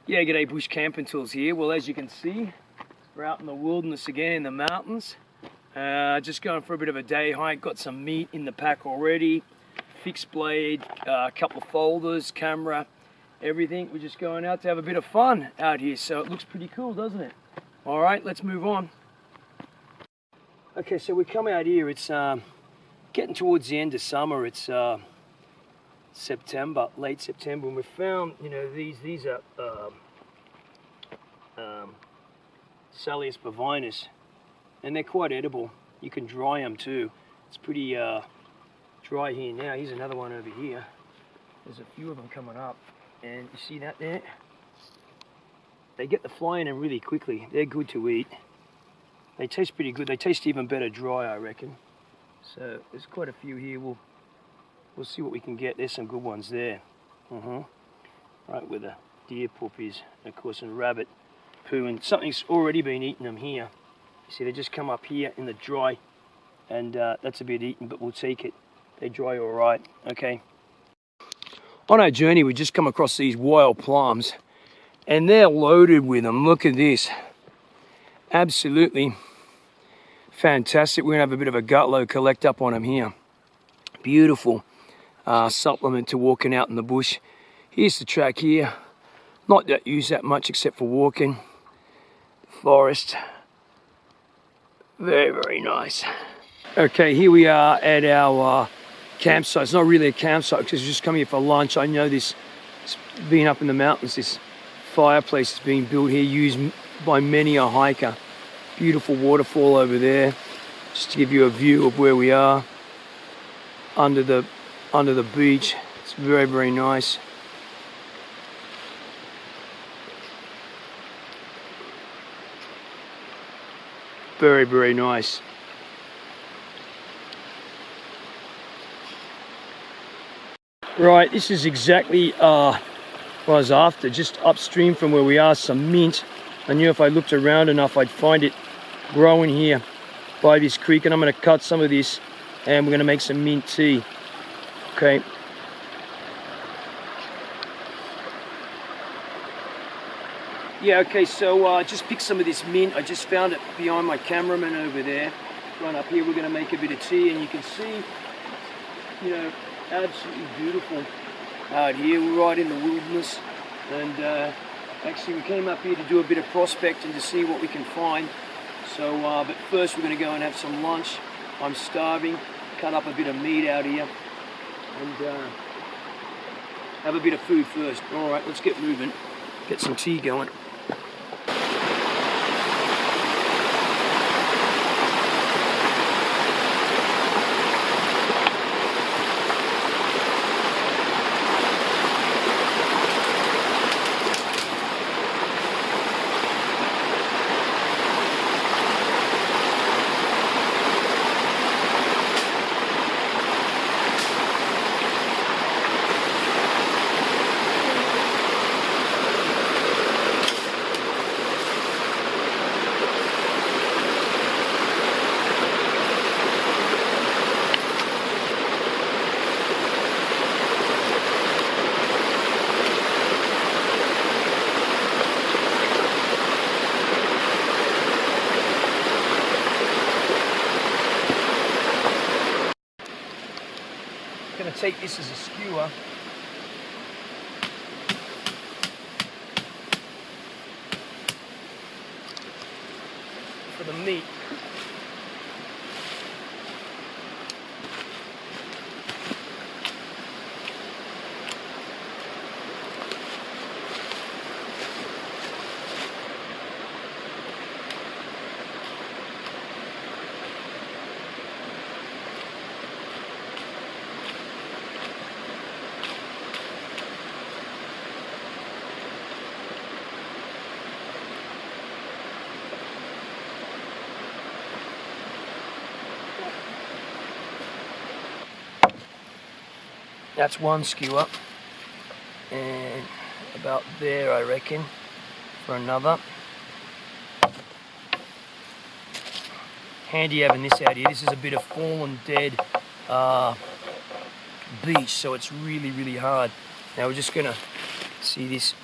Yeah, g'day Bush Camping Tools here. Well, as you can see, we're out in the wilderness again in the mountains. Just going for a bit of a day hike. Got some meat in the pack already. Fixed blade, a couple of folders, camera, everything. We're just going out to have a bit of fun out here. So it looks pretty cool, doesn't it? All right, let's move on. Okay, so we come out here. It's getting towards the end of summer. It's September, late September, and we found, you know, these are Salius bovinus, and they're quite edible. You can dry them too. It's pretty dry here now. Here's another one over here. There's a few of them coming up, and you see that there? They get the fly in them really quickly. They're good to eat. They taste pretty good. They taste even better dry, I reckon. So there's quite a few here. We'll see what we can get. There's some good ones there. Right where the deer poop is, of course, and rabbit poo, and something's already been eating them here. You see, they just come up here in the dry, and that's a bit eaten, but we'll take it. They dry all right. Okay. On our journey, we just come across these wild plums, and they're loaded with them. Look at this. Absolutely fantastic. We're gonna have a bit of a gut load collect up on them here. Beautiful. Supplement to walking out in the bush. Here's the track here. Not that used that much except for walking. Forest. Very, very nice. Okay, here we are at our campsite. It's not really a campsite because we're just coming here for lunch. I know this, it's been up in the mountains, this fireplace is being built here, used by many a hiker. Beautiful waterfall over there. Just to give you a view of where we are. Under the beach. It's very, very nice. Very, very nice. Right, this is exactly what I was after. Just upstream from where we are, some mint. I knew if I looked around enough I'd find it growing here by this creek, and I'm going to cut some of this and we're going to make some mint tea. Okay. Yeah, okay, so just picked some of this mint. I just found it behind my cameraman over there. Right up here, we're going to make a bit of tea, and you can see, you know, absolutely beautiful out here. We're right in the wilderness, and actually we came up here to do a bit of prospecting to see what we can find. So, but first we're going to go and have some lunch. I'm starving. Cut up a bit of meat out here and have a bit of food first. All right, let's get moving. Get some tea going. I'm going to take this as a skewer. For the meat. That's one skewer, and about there I reckon for another. Handy having this out here. This is a bit of fallen dead beach, so it's really, really hard. Now we're just gonna see this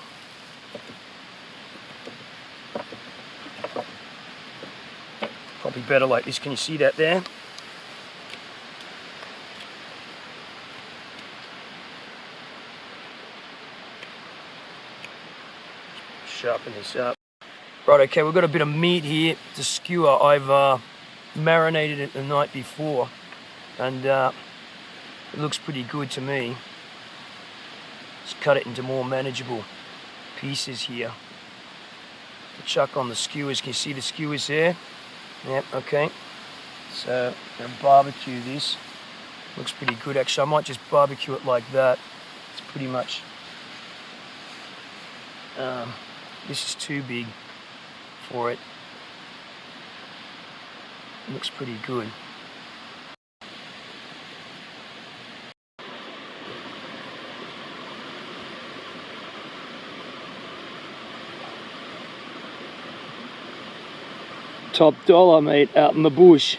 Probably better like this. Can you see that there? Sharpen this up. Right, okay, we've got a bit of meat here to skewer. I've marinated it the night before, and it looks pretty good to me. Let's cut it into more manageable pieces here. To chuck on the skewers. Can you see the skewers there? Yep, okay. So I'm going to barbecue this. Looks pretty good actually. I might just barbecue it like that. It's pretty much... this is too big for it. Looks pretty good. Top dollar, mate, out in the bush.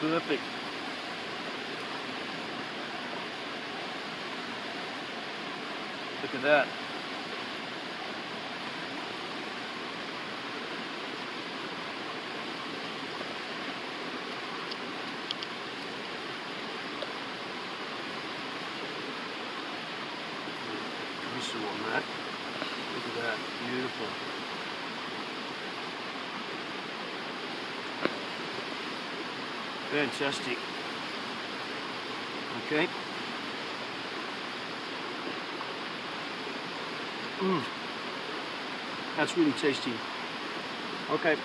Perfect. Look at that. Whistle on that. Look at that. Beautiful. Fantastic. Okay. That's really tasty. Okay.